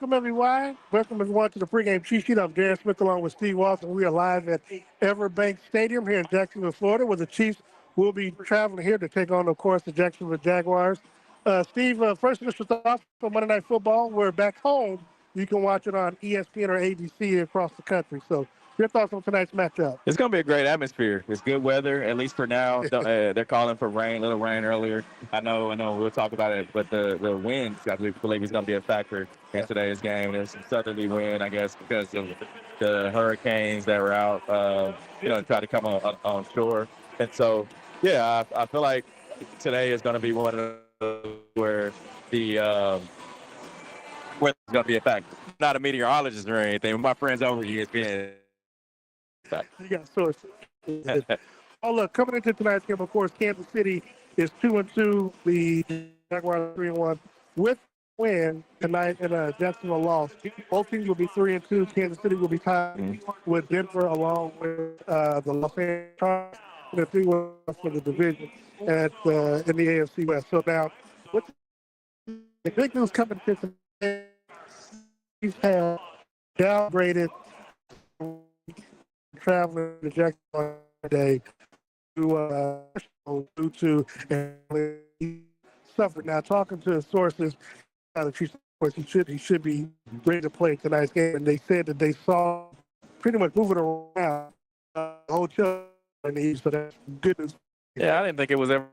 Welcome, everyone. Welcome, everyone, to the pregame cheat sheet. I'm Darren Smith along with Steve Walls, and we are live at EverBank Stadium here in Jacksonville, Florida, where the Chiefs will be traveling here to take on, of course, the Jacksonville Jaguars. Steve, first initial thoughts on Monday Night Football. We're back home. You can watch it on ESPN or ABC across the country. So your thoughts on tonight's matchup? It's going to be a great atmosphere. It's good weather, at least for now. They're calling for rain, little rain earlier. I know, we'll talk about it, but the winds, I believe, is going to be a factor in today's game. There's some southerly wind, I guess, because of the hurricanes that were out, try to come on shore. And so, yeah, I feel like today is going to be one of those where the weather's going to be a factor. I'm not a meteorologist or anything. My friends over here, ESPN. You got sources. Oh, look, coming into tonight's game, of course, Kansas City is 2-2. The Jaguars 3-1 with win tonight and Jacksonville loss. Both teams will be 3-2. Kansas City will be tied with Denver along with the Los Angeles Chargers and the 3-1 for the division in the AFC West. So now, what's the big news coming into today? Chiefs have downgraded traveling to Jacksonville today due to suffered. Now, talking to sources, the Chiefs, of course, he should be ready to play tonight's game, and they said that they saw pretty much moving around the hotel, so that's good news. Yeah, I didn't think it was ever.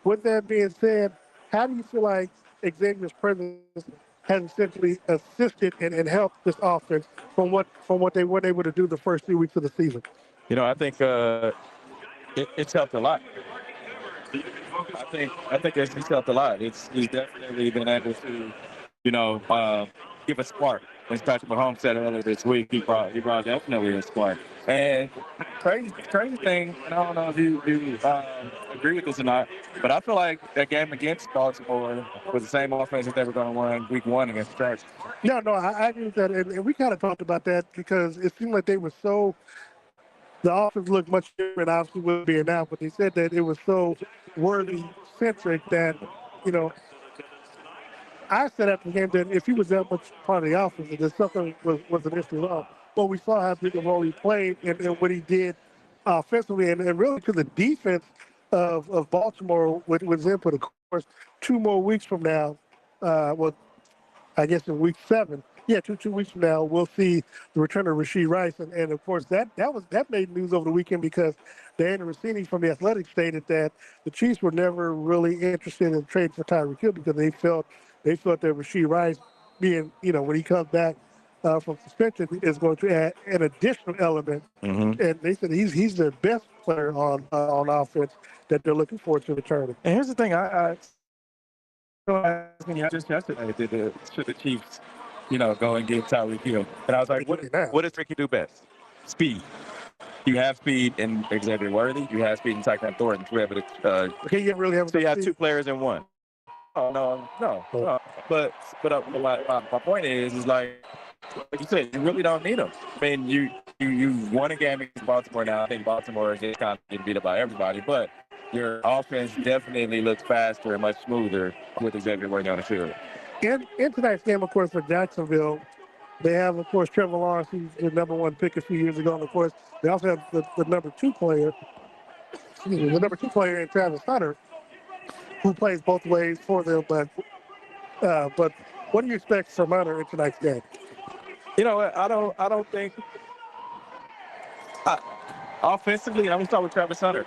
With that being said, how do you feel like Xavier's presence has essentially assisted and helped this offense from what they weren't able to do the first 3 weeks of the season? I think it's helped a lot. I think it's helped a lot. He's definitely been able to, give a spark. As Patrick Mahomes said earlier this week, he brought definitely a spark. And crazy thing, and I don't know if you agree with this or not, but I feel like that game against Baltimore was the same offense that they were going to win week 1 against the Chargers. No, I agree with that. And we kind of talked about that because it seemed like they were so – the offense looked much different, obviously, with being out, but they said that it was so Worthy-centric that, I said after the game that if he was that much part of the offense, that something was an issue wrong. But we saw how big a role he played and what he did offensively, and really to the defense of Baltimore was in for, of course, 2 more weeks from now. I guess in week 7. Yeah, two weeks from now, we'll see the return of Rashee Rice. And of course, that made news over the weekend because Dan Rossini from The Athletic stated that the Chiefs were never really interested in trading for Tyreek Hill because they felt that Rashee Rice being, when he comes back from suspension is going to add an additional element. Mm-hmm. And they said he's the best player on offense that they're looking forward to returning. And here's the thing, I asked me just yesterday, should the Chiefs go and get Tyreek Hill? And I was like, what does Ricky do best? Speed. You have speed in Xavier Worthy. You have speed in Tyquan Thornton. So you have 2 players in one. Oh, no. But my point is like you said, you really don't need them. I mean, you won a game against Baltimore now. I think Baltimore is just kind of getting beat up by everybody. But your offense definitely looks faster and much smoother with Xavier Worthy on the field. In tonight's game, of course, for Jacksonville, They have, of course, Trevor Lawrence, who's the number one pick a few years ago. And, of course, they also have the number two player, in Travis Hunter, who plays both ways for them. But what do you expect from Hunter in tonight's game? You know what? I don't think offensively. I'm gonna start with Travis Hunter.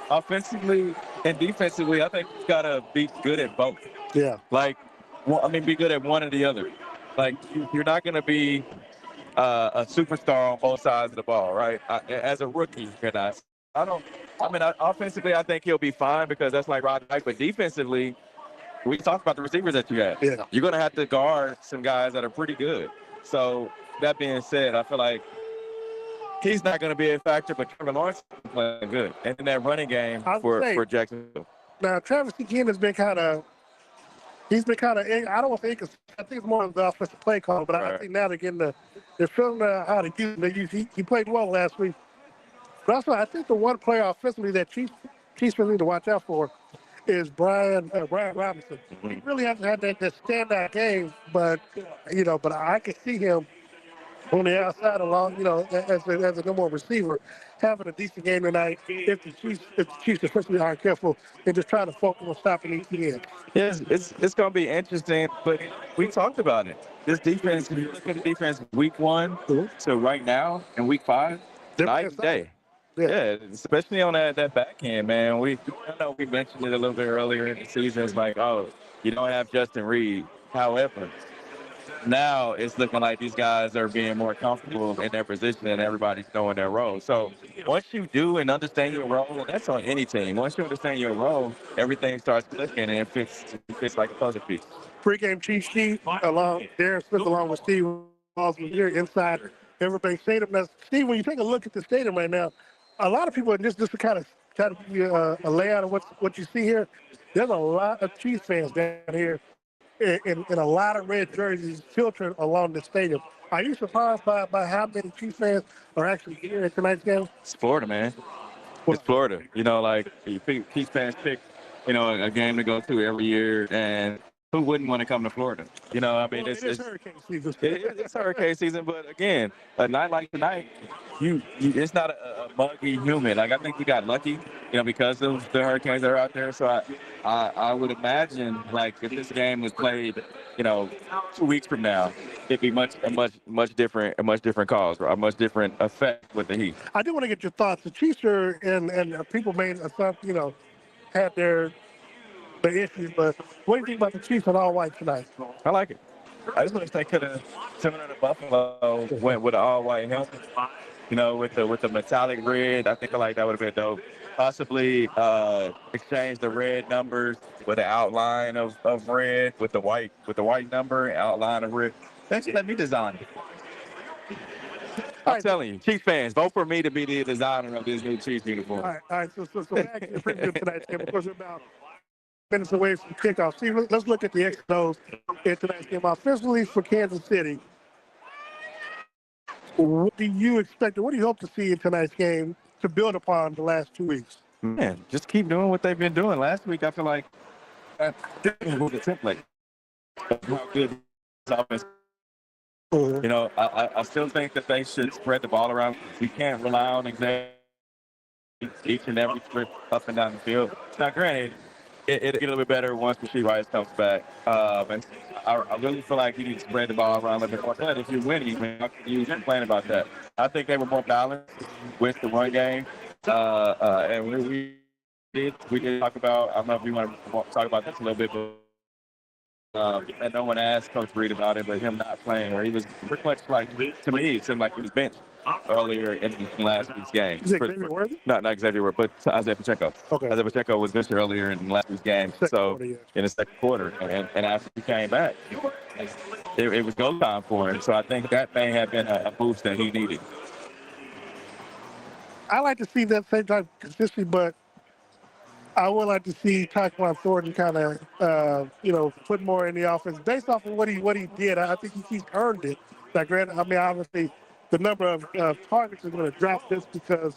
Offensively and defensively, I think he's gotta be good at both. Yeah. Like, be good at one or the other. Like, you're not gonna be a superstar on both sides of the ball, right? As a rookie, you're not. Offensively, I think he'll be fine because that's like Rod Knight. But defensively, we talked about the receivers that you have. Yeah. You're gonna have to guard some guys that are pretty good. So that being said, I feel like he's not going to be a factor, but Trevor Lawrence is playing good. And in that running game for Jacksonville. Now, Travis Etienne has been kind of, I don't want to say inconsistent. I think it's more of the offensive play call, but I think now they're feeling how to use him. He played well last week. But also, I think the one player offensively that Chiefs need to watch out for is Brian Robinson. Mm-hmm. He really hasn't had that standout game, but I can see him on the outside along, as a number one receiver, having a decent game tonight if the Chiefs especially aren't careful and just trying to focus on stopping ETN. Yes, it's going to be interesting, but we talked about it. This defense, if you look at the defense week 1 to right now in week 5, night and day. Yeah, especially on that back end, man. I know we mentioned it a little bit earlier in the season. It's like, you don't have Justin Reed. However, now it's looking like these guys are being more comfortable in their position and everybody's knowing their role. So once you do and understand your role, and that's on any team, once you understand your role, everything starts clicking and it fits like a puzzle piece. Pregame Chief Sheet, Darren Smith along with Steve Walls here inside EverBank Stadium. Now, Steve, when you take a look at the stadium right now, a lot of people, just to kind of give you a layout of what you see here, there's a lot of Chiefs fans down here in a lot of red jerseys filtered along the stadium. Are you surprised by how many Chiefs fans are actually here at tonight's game? It's Florida, man. It's Florida. Chiefs fans pick, a game to go to every year, and who wouldn't want to come to Florida? It's hurricane season. It's hurricane season, but again, a night like tonight, it's not a muggy humid. Like, I think we got lucky, because of the hurricanes that are out there. So I would imagine, like, if this game was played, 2 weeks from now, it'd be a much different cause, or a much different effect with the heat. I do want to get your thoughts. The Chiefs are, and people made had their issues, but what do you think about the Chiefs in all white tonight? I like it. I just wish they could have, similar to Buffalo, went with an all white helmet. With the metallic red. I think that would have been dope. Possibly exchange the red numbers with an outline of red with the white number, outline of red. Actually, let me design it. I'm telling you, Chiefs fans, vote for me to be the designer of this new Chiefs uniform. All right. So actually, pretty good tonight's game. Of course, we're about minutes away from kickoff. See, let's look at the X&Os in tonight's game. Offensively for Kansas City, what do you expect, or what do you hope to see in tonight's game to build upon the last 2 weeks? Man, just keep doing what they've been doing. Last week, I feel like this was the template of how good this offense. I still think that they should spread the ball around. We can't rely on each and every trip up and down the field. Now, granted, it'll get a little bit better once Rasheed Rice comes back. And I really feel like you need to spread the ball around a little bit more. But if you're winning, you complain about that. I think they were more balanced with the run game. And we did talk about, I don't know if you want to talk about this a little bit, but and no one asked Coach Reed about it, but him not playing, or he was pretty much to me, it seemed like he was benched earlier in last week's game. Is it Xavier Worthy? Not Xavier Worthy, but Isaiah Pacheco. Okay. Isaiah Pacheco was benched earlier in last week's game. In the second quarter. And after he came back, it was go time for him. So I think that may have been a boost that he needed. I like to see that same type of consistency, but I would like to see Tyquan Thornton kind of, put more in the offense based off of what he did. I think he's earned it. Like, granted, obviously, the number of targets is going to drop just because,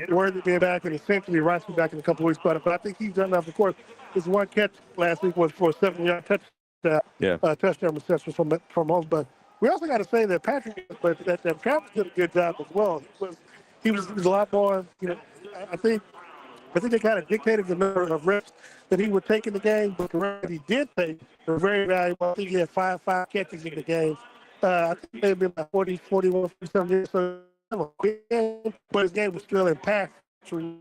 Worthy being back and essentially Rice will be back in a couple of weeks. But I think he's done enough. Of course, his one catch last week was for a 7-yard touchdown. touchdown receptions from home. But we also got to say that that Travis did a good job as well. He was a lot more. I think they kind of dictated the number of reps that he would take in the game, but the reps he did take were very valuable. I think he had five catches in the game. I think maybe about 40, 41, 47 years. So, but his game was still impactful.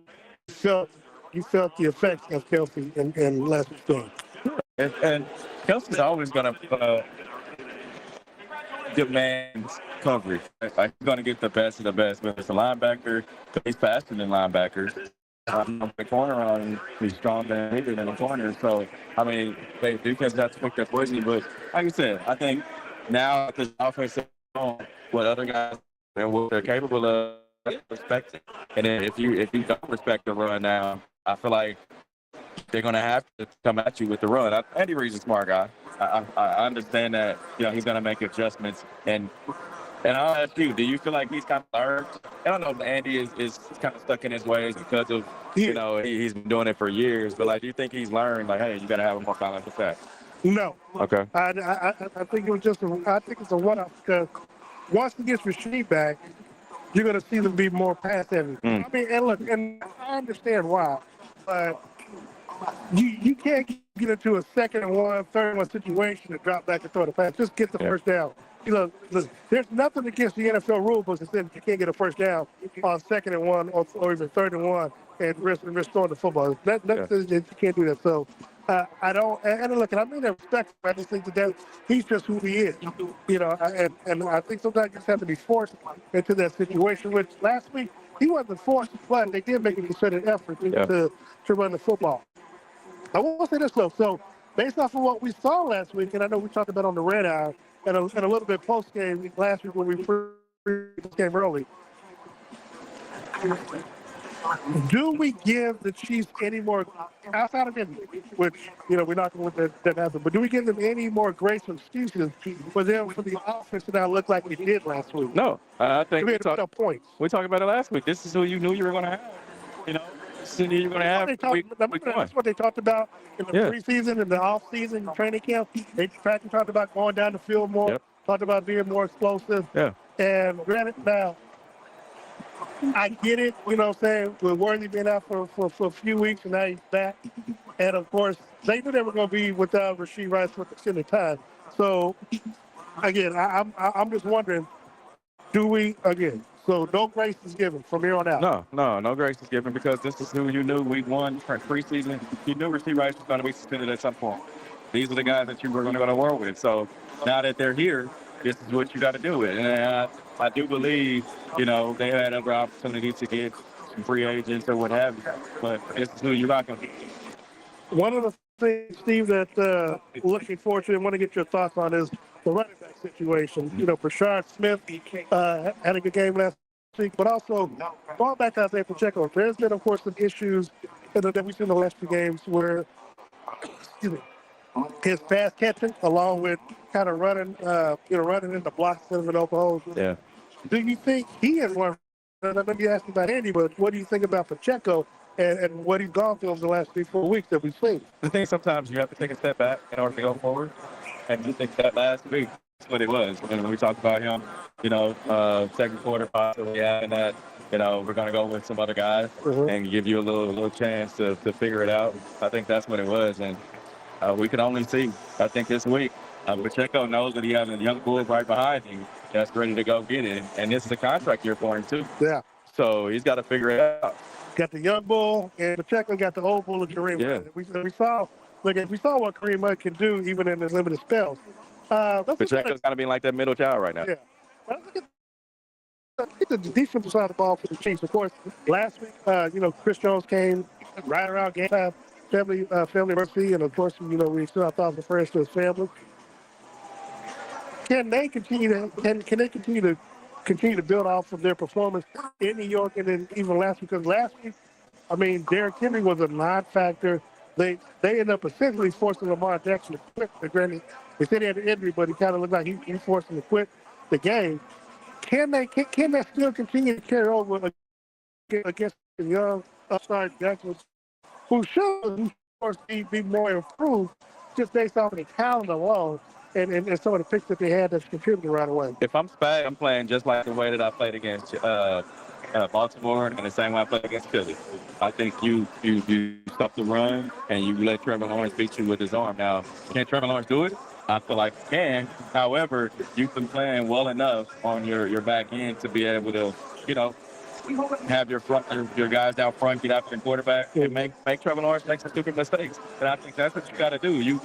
You felt the effects of Kelsey in last week's game. And Kelsey's always going to demand coverage. Like, he's going to get the best of the best, whether it's a linebacker, he's faster than linebackers. The corner on, he's stronger and bigger than the corner. So, I mean, the defense has to pick their poison. But like I said, I think now the offense is on what other guys and what they're capable of respecting. And then if you don't respect the run now, I feel like they're going to have to come at you with the run. Andy Reid's a smart guy. I understand that, he's going to make adjustments. And I'll ask you, do you feel like he's kind of learned? I don't know if Andy is kind of stuck in his ways because of, he's been doing it for years. But, like, do you think he's learned, like, hey, you got to have a more balanced attack? No. Okay. I think it was I think it's a one-off because once he gets Rasheed back, you're going to see them be more pass-heavy. I mean, and look, and I understand why, but you can't get into a second and one, third and one situation and drop back and throw the pass. Just get the first down. Look, there's nothing against the NFL rule book that says you can't get a first down on second and one or even third and one and risk throwing the football. That says you can't do that. So I don't. And look, and I mean that respect. I just think that he's just who he is. And I think sometimes you just have to be forced into that situation. Which last week he wasn't forced, but they did make a concerted effort to run the football. I will say this though. So based off of what we saw last week, and I know we talked about on the Red Eye and a little bit post game last week when we came early. Do we give the Chiefs any more outside of Indy, which we're not going to let that happen, but do we give them any more grace or excuses for the offense to now look like it did last week? No, I think we talked about it last week. This is who you knew you were going to have. This is who you're going to have. That's what they talked about in the preseason and the off-season training camp. They talked about going down the field more, talked about being more explosive. Yeah. And granted, now, I get it, what I'm saying, with Worthy being out for a few weeks and now he's back. And, of course, they knew they were going to be without Rasheed Rice for extended time. So, again, I'm just wondering, so no grace is given from here on out? No grace is given because this is who you knew week one, preseason. You knew Rasheed Rice was going to be suspended at some point. These are the guys that you were going to go to war with. So now that they're here, this is what you got to do with. And I do believe, they had other opportunities to get some free agents or what have you. But this is who you're rocking with. One of the things, Steve, that looking forward to and want to get your thoughts on is the running back situation. Brashard Smith had a good game last week, but also going back to Isaiah Pacheco, there's been, of course, some issues that we've seen in the last few games where, his pass catching, along with kind of running in the blocks instead of an open hole. Yeah. Do you think he has learned? Let me ask you about Andy, but what do you think about Pacheco and what he's gone through over the last 3-4 weeks that we've seen? I think sometimes you have to take a step back in order to go forward. And I think that last week, that's what it was. When we talked about him, second quarter possibly having that, we're going to go with some other guys and give you a little chance to figure it out. I think that's what it was. And we can only see, I think, this week. Pacheco knows that he has a young bull right behind him that's ready to go get it. And this is a contract year for him, too. Yeah. So he's got to figure it out. Got the young bull, and Pacheco got the old bull of Kareem. Yeah. We saw what Kareem Hunt can do even in his limited spells. Pacheco's got to be like that middle child right now. Yeah. It's a defensive side of the ball for the Chiefs. Of course, last week, Chris Jones came right around game time, family emergency, and of course, we still have thoughts of prayers to his family. Can they continue to build off of their performance in New York and then even last week? Because last week, Derrick Henry was a non-factor. They ended up essentially forcing Lamar Jackson to quit. Granted, they said he had an injury, but he kind of looked like he forced him to quit the game. Can they still continue to carry over against the young upstart Jackson, who should be more improved just based off of the talent alone and some of the picks that they had that's contributing right away. If I'm Spag, I'm playing just like the way that I played against Baltimore and the same way I played against Philly. I think you stop the run and you let Trevor Lawrence beat you with his arm. Now, can Trevor Lawrence do it? I feel like he can. However, you've been playing well enough on your back end to be able to, have your guys out front, get after the quarterback, and make Trevor Lawrence make some stupid mistakes. And I think that's what you got to do. You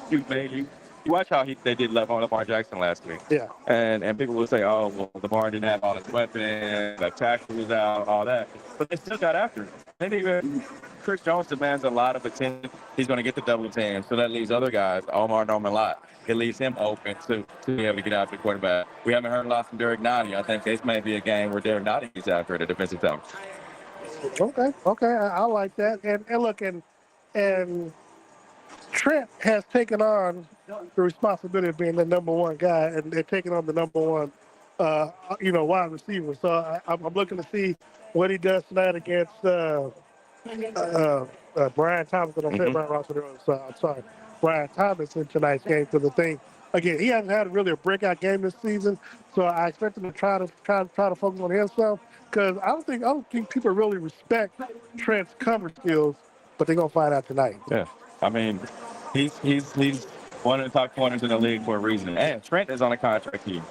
watch how they did left on Lamar Jackson last week. Yeah. And people will say, oh, well, Lamar didn't have all his weapons, the tackle was out, all that. But they still got after him. Chris Jones demands a lot of attention. He's going to get the double team, so that leaves other guys, Omar Norman Lott. It leaves him open to be able to get after the quarterback. We haven't heard a lot from Derek Nottie. I think this may be a game where Derek Nottie gets after the defensive tackle. Okay, I like that. And look, and Trent has taken on the responsibility of being the number one guy, and they're taking on the number one, wide receiver. So I'm looking to see what he does tonight against Brian Thomas. I said Brian Ross earlier, so I'm sorry. Brian Thomas in tonight's game, because the thing, again, he hasn't had really a breakout game this season, so I expect him to try to focus on himself, because I don't think people really respect Trent's cover skills, but they're gonna find out tonight. Yeah, I mean, he's one of the top corners in the league for a reason, and Trent is on a contract here.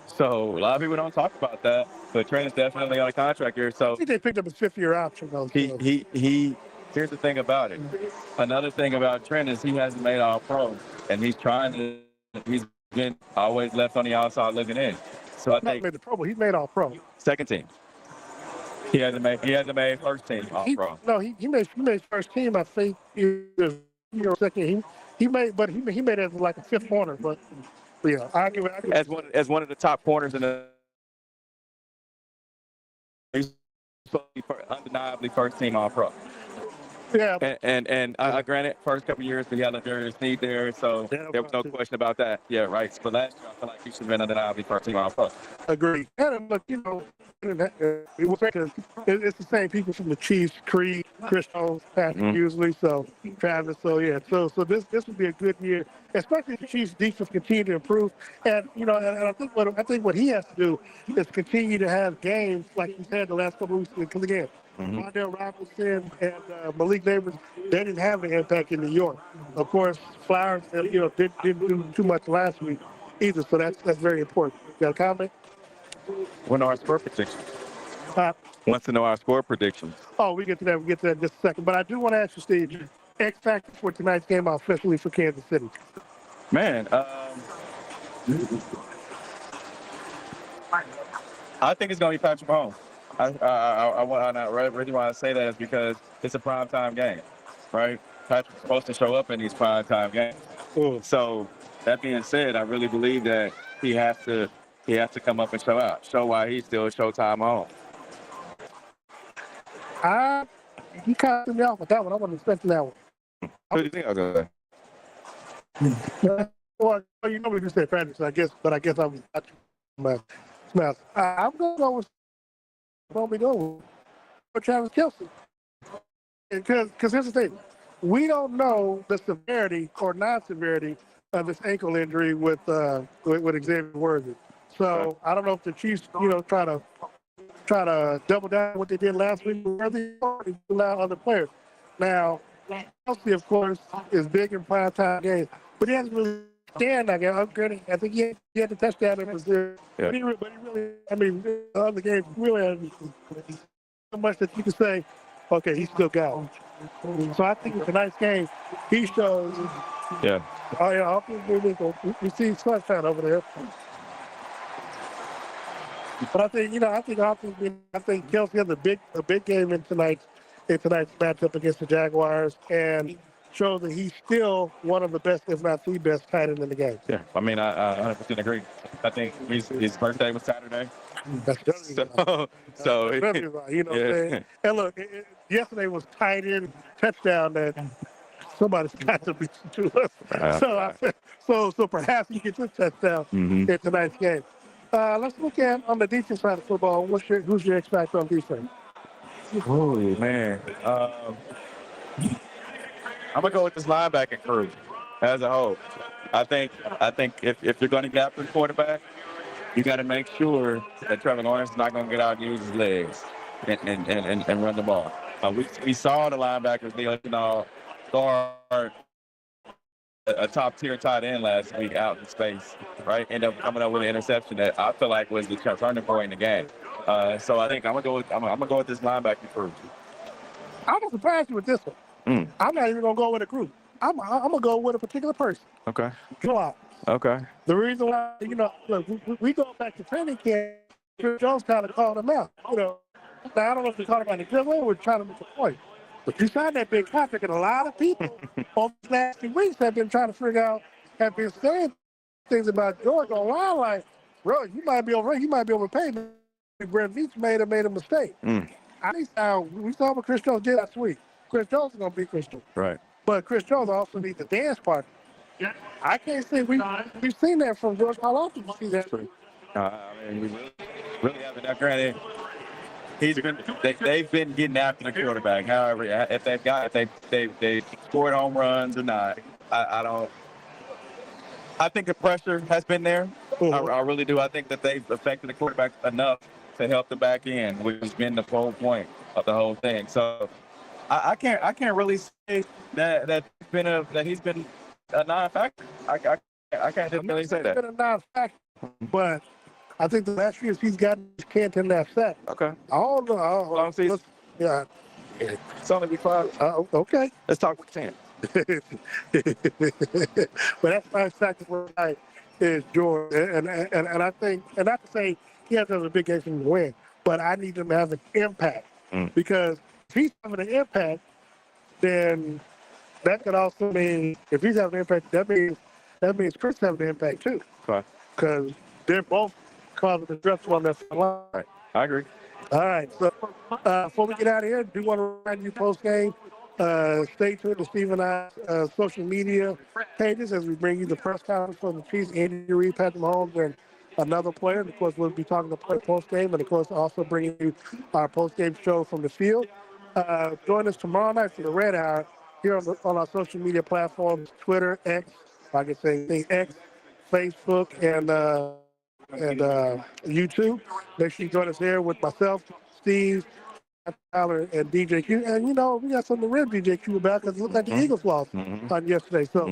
So a lot of people don't talk about that, but Trent is definitely on a contract here. So I think they picked up his fifth-year option, though. He. Here's the thing about it. Another thing about Trent is he hasn't made All-Pro, and he's been always left on the outside looking in. So I think made the Pro Bowl. He's made All-Pro. Second team. He hasn't made first team All-Pro. He made first team. I think second. He made it as like a fifth corner, but yeah, I give it. As one of the top corners in the. He's undeniably first team All-Pro. Yeah. And granted, first couple of years we had Darius Sneed there, so there was no question about that. Yeah, right. But last year I feel like he should have been undeniably first team All-Pro. Agreed. And look, it's the same people from the Chiefs: Creed, Chris Jones, Patrick usually. So Travis. So yeah. So this would be a good year, especially if the Chiefs' defense continue to improve. And and I think what he has to do is continue to have games like he's had the last couple of weeks. Because again, Wandale Robinson and Malik Neighbors, they didn't have an impact in New York. Of course, Flowers, didn't do too much last week either. So that's very important. You got a comment? When are our score predictions? Wants to know our score predictions. Oh, we get to that. We'll get to that in just a second. But I do want to ask you, Steve, X factor for tonight's game offensively for Kansas City. Man, I think it's going to be Patrick Mahomes. The reason why I say that is because it's a primetime game, right? Patrick's supposed to show up in these primetime games. So that being said, I really believe that he has to come up and show why he's still Showtime on. He kind of threw me off with that one. I wasn't expecting that one. Who do you think I was going to say? Well, you know we just said Patrick, I guess I was smash. I'm going to go with Travis Kelce. Because here's the thing. We don't know the severity or non-severity of this ankle injury with Xavier Worthy. So I don't know if the Chiefs, try to double down what they did last week with Worthy or allow other players. Now, Kelce, of course, is big in primetime games, but he hasn't really stand that game. I think he had the touchdown in Brazil. Yeah. But he really, the other games really had so much that you can say, okay, he still got it. So I think in tonight's game, he shows. Yeah. Oh yeah, we see touchdown over there. But I think Kelce has a big game in tonight's matchup against the Jaguars, and shows that he's still one of the best, if not the best, tight end in the game. Yeah, I 100% agree. I think his birthday was Saturday. That's so what I'm saying? And look, yesterday was tight end touchdown that somebody's got to be to us. So perhaps he gets a touchdown in tonight's game. Let's look at on the defense side of football. Who's your X factor on defense? Oh man, I'm gonna go with this linebacking crew as a whole. I think if you're gonna get after the quarterback, you got to make sure that Trevor Lawrence is not going to get out and use his legs and run the ball. We saw the linebackers, guard a top-tier tight end last week out in space, right? End up coming up with an interception that I feel like was the turning point in the game. So I think I'm gonna go with this linebacking crew. I'm gonna surprise you with this one. I'm not even gonna go with a group. I'm gonna go with a particular person. Okay. Joe. Okay. The reason why, look, we go back to training camp. Chris Jones kind of called him out. Now I don't know if he called him out in a good way or trying to make a point. But you signed that big contract, and a lot of people over the last few weeks have been trying to figure out, have been saying things about George online, like, bro, you might be overpaid. Brett Veach made a mistake. I think we saw what Chris Jones did last week. Chris Jones is gonna be Chris Jones. Right. But Chris Jones also needs a dance partner. I can't say we've seen that from George. How often do you see that? I mean, we really haven't. Now, granted, they've been getting after the quarterback. However, if they scored home runs or not, I don't. I think the pressure has been there. I really do. I think that they've affected the quarterback enough to help the back end, which has been the whole point of the whole thing. So I can't really say that he's been a non-factor. I can't really say that. He's been a non-factor, but I think the last few years he's gotten his Canton that sack. Okay. Oh no. Long season. Yeah. It's only week 5. Okay. Let's talk with 10. But that's my factor for tonight is George, and I think, and not to say he has to have a big game to win, but I need him to have an impact because if he's having an impact, then that could also mean if he's having an impact, that means Chris having an impact too. Okay. Because they're both causing the stress on that line. Right. I agree. All right. So before we get out of here, I do want to remind you post game. Stay tuned to Steve and I's social media pages as we bring you the press conference from the Chiefs, Andy Reid, Patrick Mahomes, and another player. And of course, we'll be talking about post game, and of course, also bringing you our post game show from the field. Join us tomorrow night for the Red Hour here on our social media platforms: Twitter, X, I can say X, Facebook, and YouTube. Make sure you join us there with myself, Steve, Tyler, and DJ Q. And we got something to rib DJ Q about because it looked like the Eagles lost on yesterday. So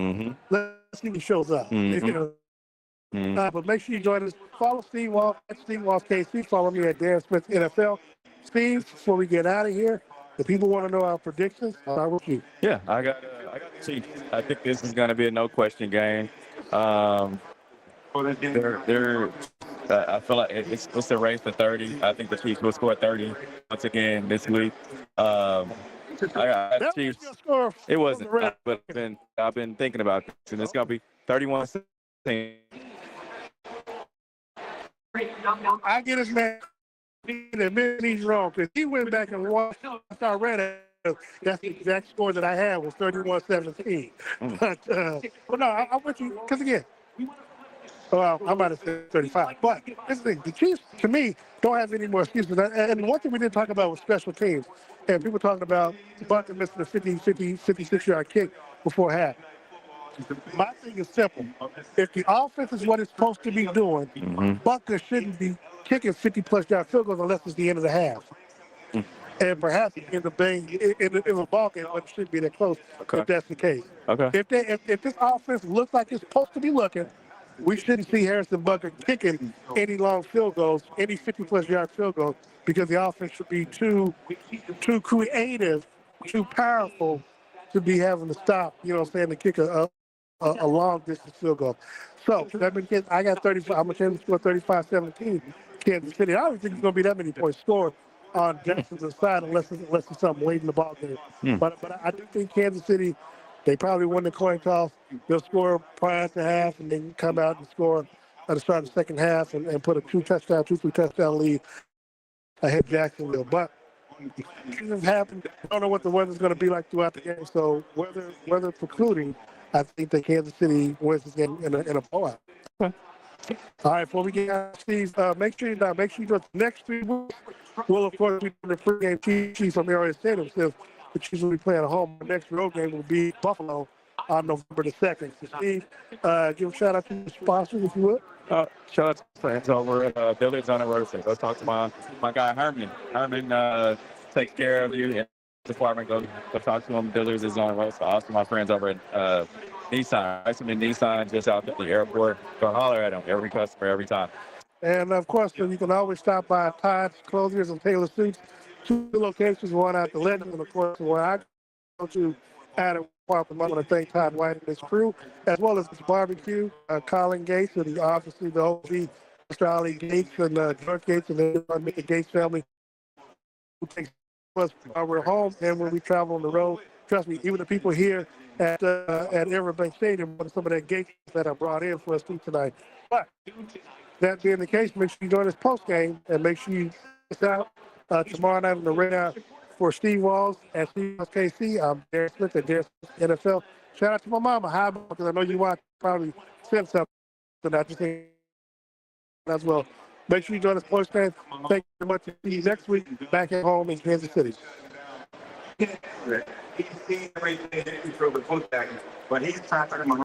let's see if he shows up. But make sure you join us. Follow Steve Walls at Steve Walls KC. Follow me at Darren Smith NFL. Steve, before we get out of here, if people want to know our predictions, I'll start with you. Yeah, I got the Chiefs. I think this is going to be a no question game. I feel like it's a race to 30. I think the Chiefs will score 30 once again this week. I got the Chiefs. It wasn't, but I've been thinking about this, and it's going to be 31-17. I get his man. He's wrong because he went back and watched. I read it. That's the exact score that I had was 31-17. But no, I want you because again. Well, I'm about to say 35. But this thing, the Chiefs, to me, don't have any more excuses. And one thing we didn't talk about was special teams. And people talking about Bucker missing a 56-yard kick before half. My thing is simple. If the offense is what it's supposed to be doing, Bucker shouldn't be kicking 50-plus yard field goals unless it's the end of the half. And perhaps in the ball game, but it shouldn't be that close if that's the case. Okay. If this offense looks like it's supposed to be looking, we shouldn't see Harrison Butker kicking any long field goals, any 50-plus yard field goals, because the offense should be too creative, too powerful to be having to stop, to kick a long distance field goal. So that means I got 35. I'm going to score 35-17 Kansas City. I don't think it's going to be that many points scored on Jacksonville's side unless it's something late in the ball game. But I do think Kansas City, they probably win the coin toss. They'll score prior to half, and then come out and score at the start of the second half and put a 3 touchdown lead ahead of Jacksonville. But it happened. I don't know what the weather's going to be like throughout the game. So weather precluding, I think that Kansas City wins this game in a blowout. All right, before we get out, Steve, make sure you do it the next 3 weeks. We'll, of course, be doing the pregame Chiefs from Arrowhead Stadium. So which is when we play at home. The next road game will be Buffalo on November the 2nd. So, Steve, give a shout out to the sponsors, if you would. Shout out to friends over at Billy's on the Road. Go talk to my guy Herman. Herman takes care of you. Department, go talk to him. Billy's is on the road. So also my friends over at Nissan. I see Nissan just out at the airport. Go holler at them. Every customer, every time. And of course, you can always stop by Todd's Clothiers and Taylor Suits. 2 locations, one at the Legend, and of course, where I go to Adam Park. I want to thank Todd White and his crew, as well as his barbecue, Colin Gates, and obviously the OB, Mr. Ali Gates, and George Gates, and the Gates family who takes us while we're home and when we travel on the road. Trust me, even the people here at EverBank Stadium, some of that Gates that I brought in for us tonight. But that being the case, make sure you join us post game and make sure you check us out tomorrow night on the radar for Steve Walls at Steve Walls KC. I'm Darren Smith at Darren Smith NFL. Shout out to my mama, hi, because I know you want to probably send something that you think as well. Make sure you join us post game. Thank you very much. See you next week back at home in Kansas City. He can see everything from the post back, but he's talking about